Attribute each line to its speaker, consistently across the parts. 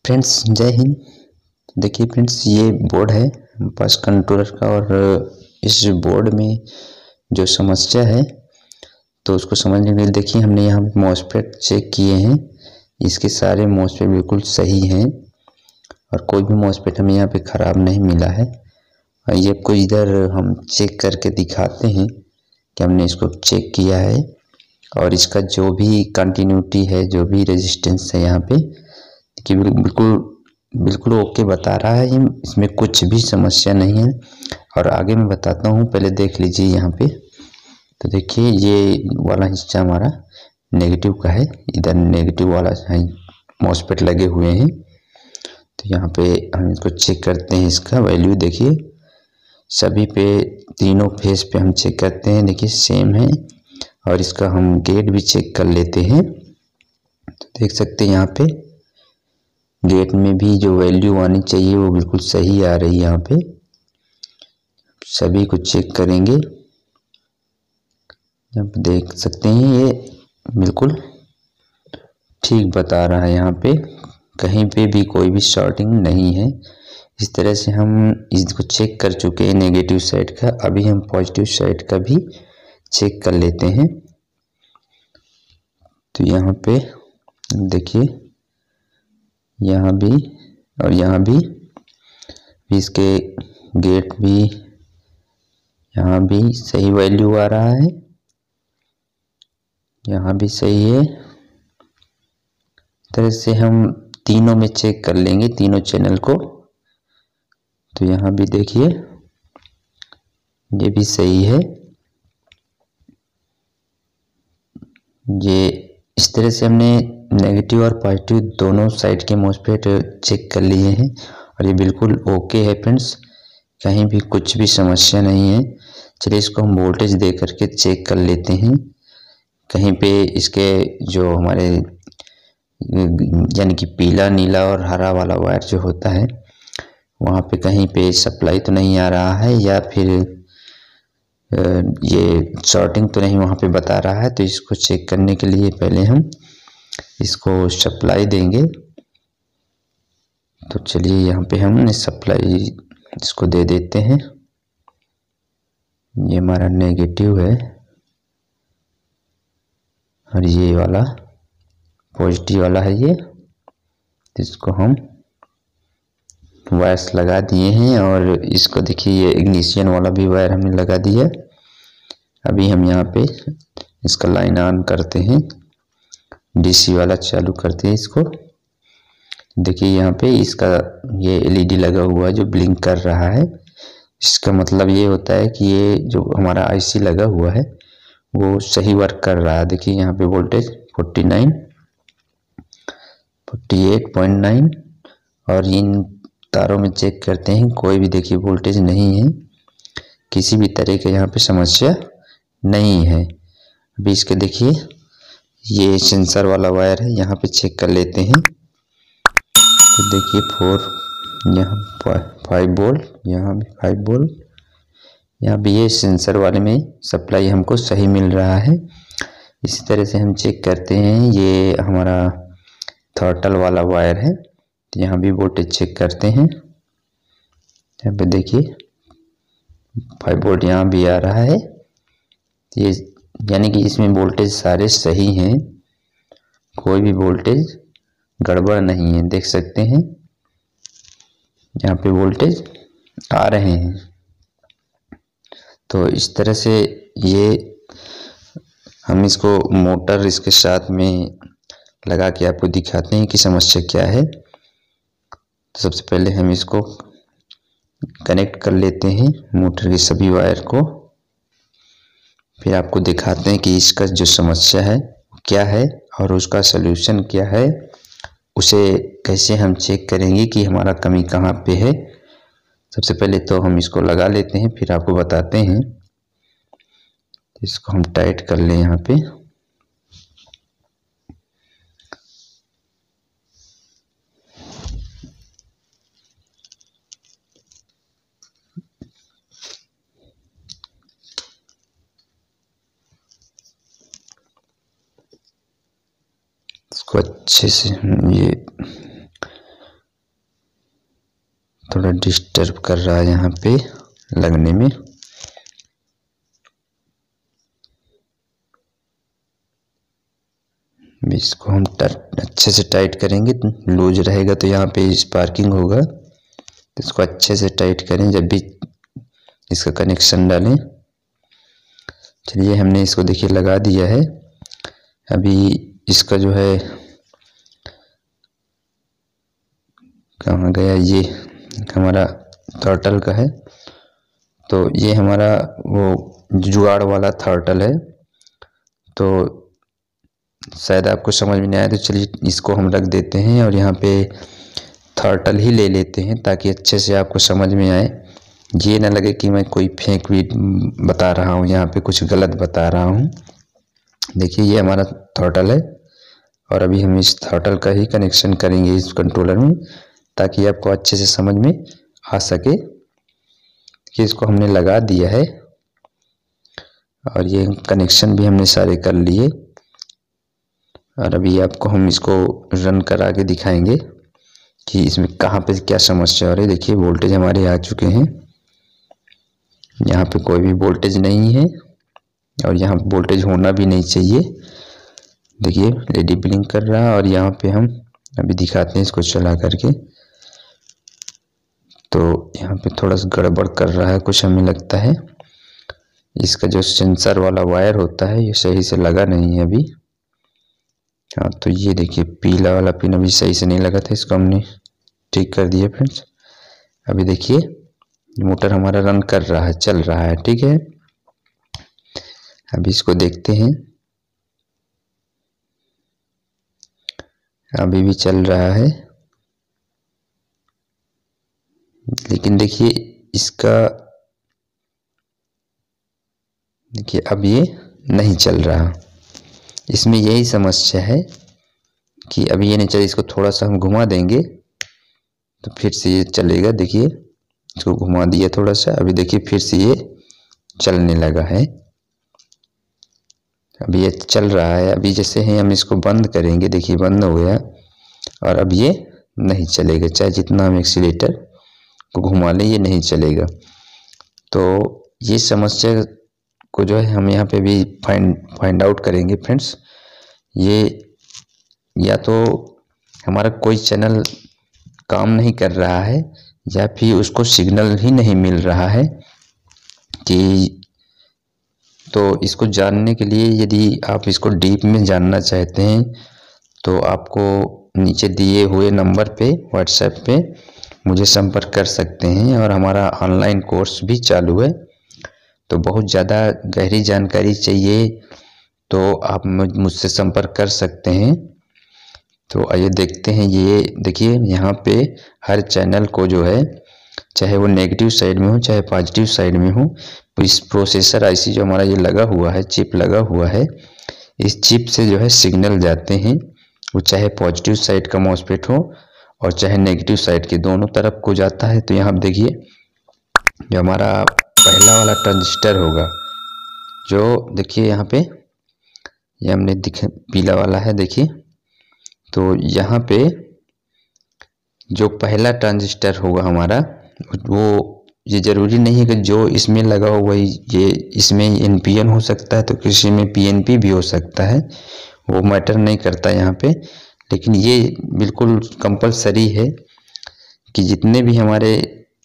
Speaker 1: Friends जय हिंद। देखिए friends, ये बोर्ड है बस कंट्रोलर का और इस बोर्ड में जो समस्या है तो उसको समझने के लिए देखिए हमने यहाँ मॉसफेट चेक किए हैं। इसके सारे मॉसफेट बिल्कुल सही हैं और कोई भी मॉसफेट हमें यहाँ पे ख़राब नहीं मिला है। और ये आपको इधर हम चेक करके दिखाते हैं कि हमने इसको चेक किया है और इसका जो भी कंटिन्यूटी है, जो भी रेजिस्टेंस है यहाँ पे कि बिल्कुल ओके बता रहा है। इसमें कुछ भी समस्या नहीं है और आगे मैं बताता हूँ, पहले देख लीजिए यहाँ पे। तो देखिए ये वाला हिस्सा हमारा नेगेटिव का है, इधर नेगेटिव वाला मॉसफेट लगे हुए हैं। तो यहाँ पे हम इसको चेक करते हैं, इसका वैल्यू देखिए सभी पे, तीनों फेस पे हम चेक करते हैं, देखिए सेम है। और इसका हम गेट भी चेक कर लेते हैं। तो देख सकते हैं यहाँ पे गेट में भी जो वैल्यू आनी चाहिए वो बिल्कुल सही आ रही है। यहाँ पे सभी को चेक करेंगे, यहाँ पे देख सकते हैं ये बिल्कुल ठीक बता रहा है। यहाँ पे कहीं पे भी कोई भी शॉर्टिंग नहीं है। इस तरह से हम इसको चेक कर चुके हैं नेगेटिव साइड का। अभी हम पॉजिटिव साइड का भी चेक कर लेते हैं। तो यहाँ पे देखिए यहाँ भी और यहाँ भी इसके गेट भी, यहाँ भी सही वैल्यू आ रहा है, यहाँ भी सही है। इस तरह से हम तीनों में चेक कर लेंगे, तीनों चैनल को। तो यहाँ भी देखिए ये भी सही है। ये इस तरह से हमने नेगेटिव और पॉजिटिव दोनों साइड के मॉसफेट चेक कर लिए हैं और ये बिल्कुल ओके है फ्रेंड्स, कहीं भी कुछ भी समस्या नहीं है। चलिए इसको हम वोल्टेज दे करके चेक कर लेते हैं। कहीं पे इसके जो हमारे यानी कि पीला, नीला और हरा वाला वायर जो होता है वहाँ पे कहीं पे सप्लाई तो नहीं आ रहा है या फिर ये शॉर्टिंग तो नहीं वहाँ पे बता रहा है। तो इसको चेक करने के लिए पहले हम इसको सप्लाई देंगे। तो चलिए यहाँ पे हम सप्लाई इसको दे देते हैं। ये हमारा नेगेटिव है और ये वाला पॉजिटिव वाला है ये। तो इसको हम वायर्स लगा दिए हैं और इसको देखिए ये इग्निशन वाला भी वायर हमने लगा दिया। अभी हम यहाँ पे इसका लाइन ऑन करते हैं, डीसी वाला चालू करते हैं इसको। देखिए यहाँ पे इसका ये एलईडी लगा हुआ है जो ब्लिंक कर रहा है। इसका मतलब ये होता है कि ये जो हमारा आईसी लगा हुआ है वो सही वर्क कर रहा है। देखिए यहाँ पे वोल्टेज 49, 48.9 और इन तारों में चेक करते हैं, कोई भी देखिए वोल्टेज नहीं है, किसी भी तरह के यहाँ पे समस्या नहीं है। अभी इसके देखिए ये सेंसर वाला वायर है, यहाँ पे चेक कर लेते हैं। तो देखिए 4, यहाँ 5 वोल्ट, यहाँ भी 5 वोल्ट, यहाँ भी ये सेंसर वाले में सप्लाई हमको सही मिल रहा है। इसी तरह से हम चेक करते हैं, ये हमारा थ्रॉटल वाला वायर है, तो यहाँ भी वोल्टेज चेक करते हैं। यहाँ पे देखिए 5 वोल्ट यहाँ भी आ रहा है। ये यानी कि इसमें वोल्टेज सारे सही हैं, कोई भी वोल्टेज गड़बड़ नहीं है। देख सकते हैं यहाँ पे वोल्टेज आ रहे हैं। तो इस तरह से ये हम इसको मोटर इसके साथ में लगा के आपको दिखाते हैं कि समस्या क्या है। तो सबसे पहले हम इसको कनेक्ट कर लेते हैं मोटर के सभी वायर को, फिर आपको दिखाते हैं कि इसका जो समस्या है क्या है और उसका सलूशन क्या है, उसे कैसे हम चेक करेंगे कि हमारा कमी कहाँ पे है। सबसे पहले तो हम इसको लगा लेते हैं, फिर आपको बताते हैं। इसको हम टाइट कर लें यहाँ पे। इसको अच्छे से ये थोड़ा डिस्टर्ब कर रहा है यहाँ पे लगने में। इसको हम अच्छे से टाइट करेंगे, लूज रहेगा तो यहाँ पे स्पार्किंग होगा, तो इसको अच्छे से टाइट करें जब भी इसका कनेक्शन डालें। चलिए हमने इसको देखिए लगा दिया है। अभी इसका जो है कहाँ गया, ये हमारा थ्रॉटल का है, तो ये हमारा वो जुगाड़ वाला थ्रॉटल है। तो शायद आपको समझ में नहीं आया, तो चलिए इसको हम रख देते हैं और यहाँ पे थ्रॉटल ही ले लेते हैं ताकि अच्छे से आपको समझ में आए। ये ना लगे कि मैं कोई फेक भी बता रहा हूँ, यहाँ पे कुछ गलत बता रहा हूँ। देखिए ये हमारा थ्रॉटल है और अभी हम इस थ्रॉटल का ही कनेक्शन करेंगे इस कंट्रोलर में ताकि आपको अच्छे से समझ में आ सके कि इसको हमने लगा दिया है और ये कनेक्शन भी हमने सारे कर लिए। और अभी आपको हम इसको रन करा के दिखाएंगे कि इसमें कहाँ पे क्या समस्या हो रही है। देखिए वोल्टेज हमारे आ चुके हैं, यहाँ पे कोई भी वोल्टेज नहीं है और यहाँ वोल्टेज होना भी नहीं चाहिए। देखिए LED ब्लिंक कर रहा है और यहाँ पे हम अभी दिखाते हैं इसको चला करके, तो यहाँ पे थोड़ा सा गड़बड़ कर रहा है कुछ, हमें लगता है इसका जो सेंसर वाला वायर होता है ये सही से लगा नहीं है अभी। हाँ तो ये देखिए पीला वाला पिन अभी सही से नहीं लगा था, इसको हमने ठीक कर दिया फ्रेंड्स। अभी देखिए मोटर हमारा रन कर रहा है, चल रहा है, ठीक है। अभी इसको देखते हैं, अभी भी चल रहा है, लेकिन देखिए इसका देखिए अब ये नहीं चल रहा। इसमें यही समस्या है कि अभी ये नहीं चले। इसको थोड़ा सा हम घुमा देंगे तो फिर से ये चलेगा। देखिए इसको घुमा दिया थोड़ा सा, अभी देखिए फिर से ये चलने लगा है, अभी ये चल रहा है। अभी जैसे ही हम इसको बंद करेंगे, देखिए बंद हो गया और अब ये नहीं चलेगा, चाहे जितना हम एक्सीलेटर को घुमा लें ये नहीं चलेगा। तो ये समस्या को जो है हम यहाँ पे भी फाइंड आउट करेंगे फ्रेंड्स। ये या तो हमारा कोई चैनल काम नहीं कर रहा है या फिर उसको सिग्नल ही नहीं मिल रहा है कि, तो इसको जानने के लिए यदि आप इसको डीप में जानना चाहते हैं तो आपको नीचे दिए हुए नंबर पे व्हाट्सएप पे मुझे संपर्क कर सकते हैं और हमारा ऑनलाइन कोर्स भी चालू है। तो बहुत ज़्यादा गहरी जानकारी चाहिए तो आप मुझसे संपर्क कर सकते हैं। तो आइए देखते हैं, ये देखिए यहाँ पे हर चैनल को जो है, चाहे वो नेगेटिव साइड में हो चाहे पॉजिटिव साइड में हो, इस प्रोसेसर आईसी जो हमारा ये लगा हुआ है, चिप लगा हुआ है, इस चिप से जो है सिग्नल जाते हैं, वो चाहे पॉजिटिव साइड का मॉसफेट हो और चाहे नेगेटिव साइड के, दोनों तरफ को जाता है। तो यहाँ आप देखिए जो हमारा पहला वाला ट्रांजिस्टर होगा, जो देखिए यहाँ पे ये हमने पीला वाला है, देखिए तो यहाँ पे जो पहला ट्रांजिस्टर होगा हमारा, वो ये ज़रूरी नहीं है कि जो इसमें लगा हो वही ये इसमें NPN हो सकता है, तो किसी में PNP भी हो सकता है, वो मैटर नहीं करता यहाँ पे। लेकिन ये बिल्कुल कंपलसरी है कि जितने भी हमारे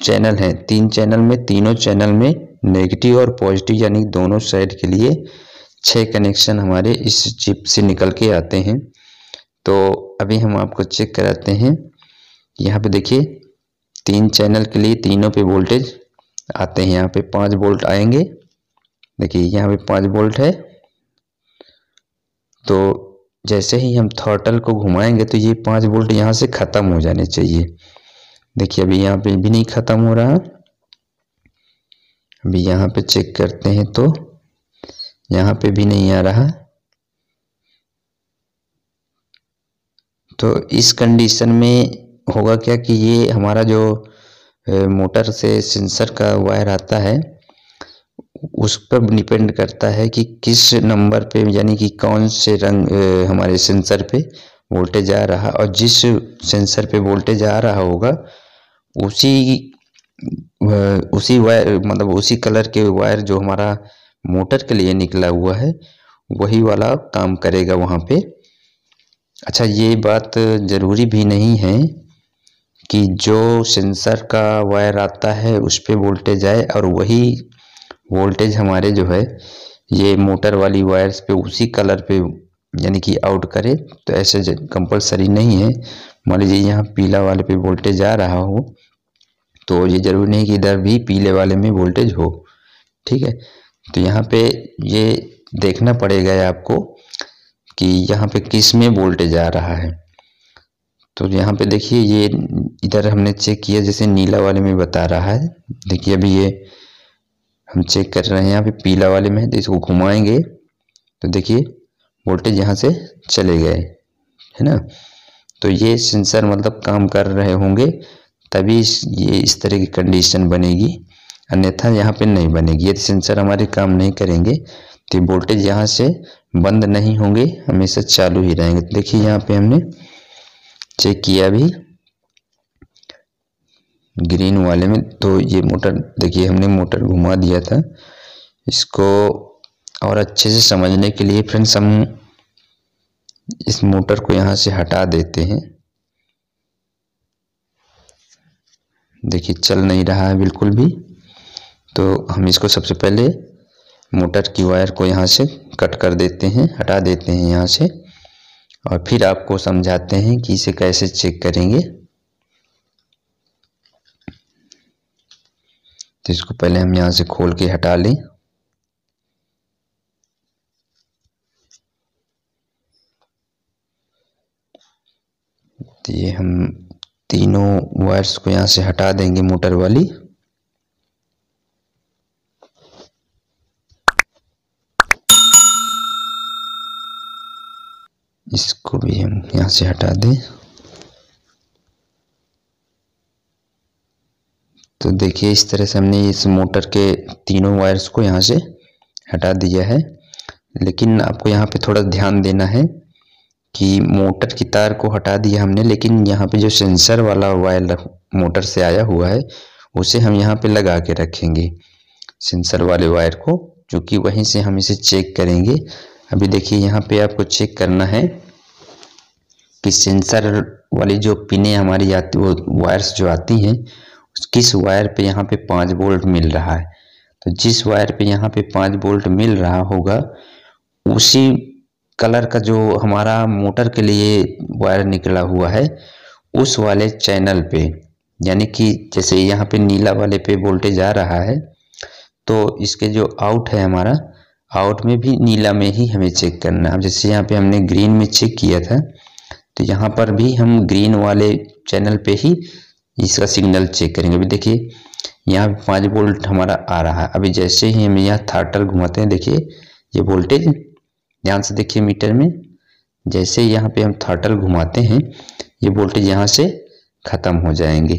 Speaker 1: चैनल हैं, 3 चैनल में, तीनों चैनल में नेगेटिव और पॉजिटिव यानी दोनों साइड के लिए 6 कनेक्शन हमारे इस चिप से निकल के आते हैं। तो अभी हम आपको चेक कराते हैं। यहाँ पे देखिए 3 चैनल के लिए तीनों पे वोल्टेज आते हैं। यहाँ पे 5 वोल्ट आएंगे, देखिए यहाँ पे 5 वोल्ट है। तो जैसे ही हम थ्रॉटल को घुमाएंगे तो ये 5 वोल्ट यहाँ से ख़त्म हो जाने चाहिए। देखिए अभी यहाँ पे भी नहीं ख़त्म हो रहा। अभी यहाँ पे चेक करते हैं तो यहाँ पे भी नहीं आ रहा। तो इस कंडीशन में होगा क्या कि ये हमारा जो मोटर से सेंसर का वायर आता है उस पर डिपेंड करता है कि किस नंबर पे, यानी कि कौन से रंग हमारे सेंसर पे वोल्टेज आ रहा, और जिस सेंसर पे वोल्टेज आ रहा होगा उसी वायर मतलब उसी कलर के वायर जो हमारा मोटर के लिए निकला हुआ है वही वाला काम करेगा वहाँ पे। अच्छा, ये बात ज़रूरी भी नहीं है कि जो सेंसर का वायर आता है उस पे वोल्टेज आए और वही वोल्टेज हमारे जो है ये मोटर वाली वायर्स पे उसी कलर पे यानी कि आउट करे। तो ऐसे कंपलसरी नहीं है। मान लीजिए यहाँ पीला वाले पे वोल्टेज आ रहा हो तो ये जरूरी नहीं कि इधर भी पीले वाले में वोल्टेज हो। ठीक है, तो यहाँ पे ये देखना पड़ेगा आपको कि यहाँ पे किस में वोल्टेज आ रहा है। तो यहाँ पे देखिए ये इधर हमने चेक किया, जैसे नीला वाले में बता रहा है। देखिए अभी ये हम चेक कर रहे हैं यहाँ पे पीला वाले में, तो इसको घुमाएंगे तो देखिए वोल्टेज यहाँ से चले गए, है ना। तो ये सेंसर मतलब काम कर रहे होंगे तभी ये इस तरह की कंडीशन बनेगी, अन्यथा यहाँ पे नहीं बनेगी। यदि सेंसर हमारे काम नहीं करेंगे तो वोल्टेज यहाँ से बंद नहीं होंगे, हमेशा चालू ही रहेंगे। देखिए यहाँ पे हमने चेक किया अभी ग्रीन वाले में, तो ये मोटर देखिए हमने मोटर घुमा दिया था। इसको और अच्छे से समझने के लिए फ्रेंड्स हम इस मोटर को यहाँ से हटा देते हैं। देखिए चल नहीं रहा है बिल्कुल भी। तो हम इसको सबसे पहले मोटर की वायर को यहाँ से कट कर देते हैं, हटा देते हैं यहाँ से, और फिर आपको समझाते हैं कि इसे कैसे चेक करेंगे। तो इसको पहले हम यहाँ से खोल के हटा लें। तो ये हम तीनों वायर्स को यहाँ से हटा देंगे मोटर वाली। इसको भी हम यहाँ से हटा दें। तो देखिए इस तरह से हमने इस मोटर के तीनों वायर्स को यहाँ से हटा दिया है। लेकिन आपको यहाँ पे थोड़ा ध्यान देना है कि मोटर की तार को हटा दिया हमने, लेकिन यहाँ पे जो सेंसर वाला वायर मोटर से आया हुआ है उसे हम यहाँ पे लगा के रखेंगे, सेंसर वाले वायर को, क्योंकि वहीं से हम इसे चेक करेंगे। अभी देखिए यहाँ पे आपको चेक करना है कि सेंसर वाली जो पिनें हमारी आती, वो वायर्स जो आती हैं, किस वायर पे यहाँ पे 5 वोल्ट मिल रहा है। तो जिस वायर पे यहाँ पे 5 वोल्ट मिल रहा होगा उसी कलर का जो हमारा मोटर के लिए वायर निकला हुआ है उस वाले चैनल पे, यानी कि जैसे यहाँ पे नीला वाले पे वोल्टेज आ रहा है तो इसके जो आउट है हमारा, आउट में भी नीला में ही हमें चेक करना है। अब जैसे यहाँ पे हमने ग्रीन में चेक किया था तो यहाँ पर भी हम ग्रीन वाले चैनल पे ही इसका सिग्नल चेक करेंगे। अभी देखिए यहाँ 5 वोल्ट हमारा आ रहा है। अभी जैसे ही हम यहाँ थ्रॉटल घुमाते हैं, देखिए ये वोल्टेज, ध्यान से देखिए मीटर में, जैसे यहाँ पे हम थ्रॉटल घुमाते हैं ये वोल्टेज यहाँ से ख़त्म हो जाएंगे।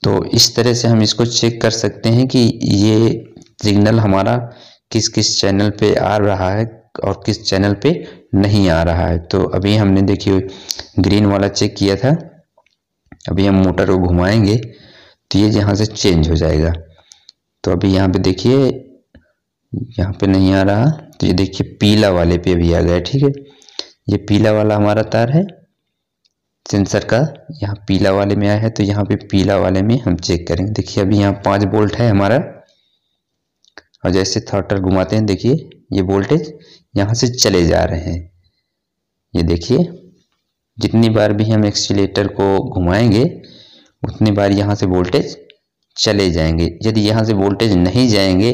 Speaker 1: तो इस तरह से हम इसको चेक कर सकते हैं कि ये सिग्नल हमारा किस किस चैनल पे आ रहा है और किस चैनल पे नहीं आ रहा है। तो अभी हमने देखिए ग्रीन वाला चेक किया था, अभी हम मोटर को घुमाएंगे तो ये यहाँ से चेंज हो जाएगा। तो अभी यहाँ पे देखिए यहाँ पे नहीं आ रहा, तो ये देखिए पीला वाले पे भी आ गया। ठीक है, ये पीला वाला हमारा तार है सेंसर का, यहाँ पीला वाले में आया है तो यहाँ पे पीला वाले में हम चेक करेंगे। देखिए अभी यहाँ 5 वोल्ट है हमारा, और जैसे थ्रॉटल घुमाते हैं देखिए ये वोल्टेज यहाँ से चले जा रहे हैं। ये देखिए जितनी बार भी हम एक्सीलेटर को घुमाएंगे उतनी बार यहाँ से वोल्टेज चले जाएंगे। यदि यहाँ से वोल्टेज नहीं जाएंगे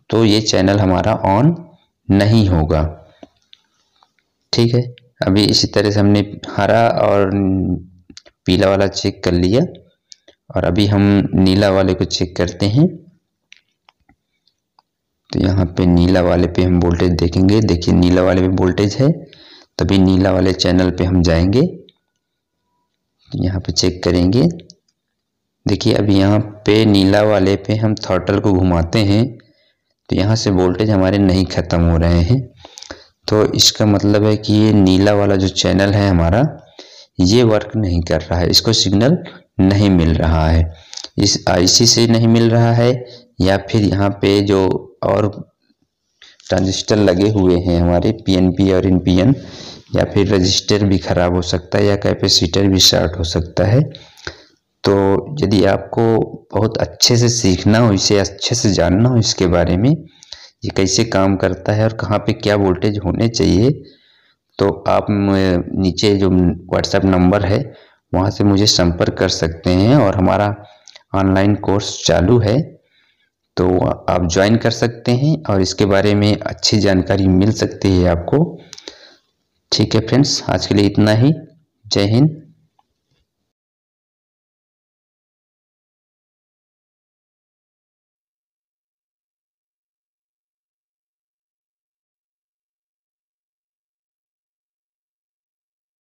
Speaker 1: तो ये चैनल हमारा ऑन नहीं होगा। ठीक है, अभी इसी तरह से हमने हरा और पीला वाला चेक कर लिया, और अभी हम नीला वाले को चेक करते हैं। तो यहाँ पे नीला वाले पे हम वोल्टेज देखेंगे। देखिए नीला वाले पे वोल्टेज है, तभी नीला वाले चैनल पे हम जाएंगे, तो यहाँ पे चेक करेंगे। देखिए अभी यहाँ पे नीला वाले पे हम थ्रॉटल को घुमाते हैं तो यहाँ से वोल्टेज हमारे नहीं ख़त्म हो रहे हैं। तो इसका मतलब है कि ये नीला वाला जो चैनल है हमारा ये वर्क नहीं कर रहा है, इसको सिग्नल नहीं मिल रहा है। इस आईसी से नहीं मिल रहा है या फिर यहाँ पे जो और ट्रांजिस्टर लगे हुए हैं हमारे पीएनपी और एनपीएन, या फिर रजिस्टर भी ख़राब हो सकता है या कैपेसिटर भी शॉर्ट हो सकता है। तो यदि आपको बहुत अच्छे से सीखना हो, इसे अच्छे से जानना हो इसके बारे में, ये कैसे काम करता है और कहाँ पे क्या वोल्टेज होने चाहिए, तो आप नीचे जो व्हाट्सएप नंबर है वहाँ से मुझे संपर्क कर सकते हैं और हमारा ऑनलाइन कोर्स चालू है, तो आप ज्वाइन कर सकते हैं और इसके बारे में अच्छी जानकारी मिल सकती है आपको। ठीक है फ्रेंड्स, आज के लिए इतना ही। जय हिंद।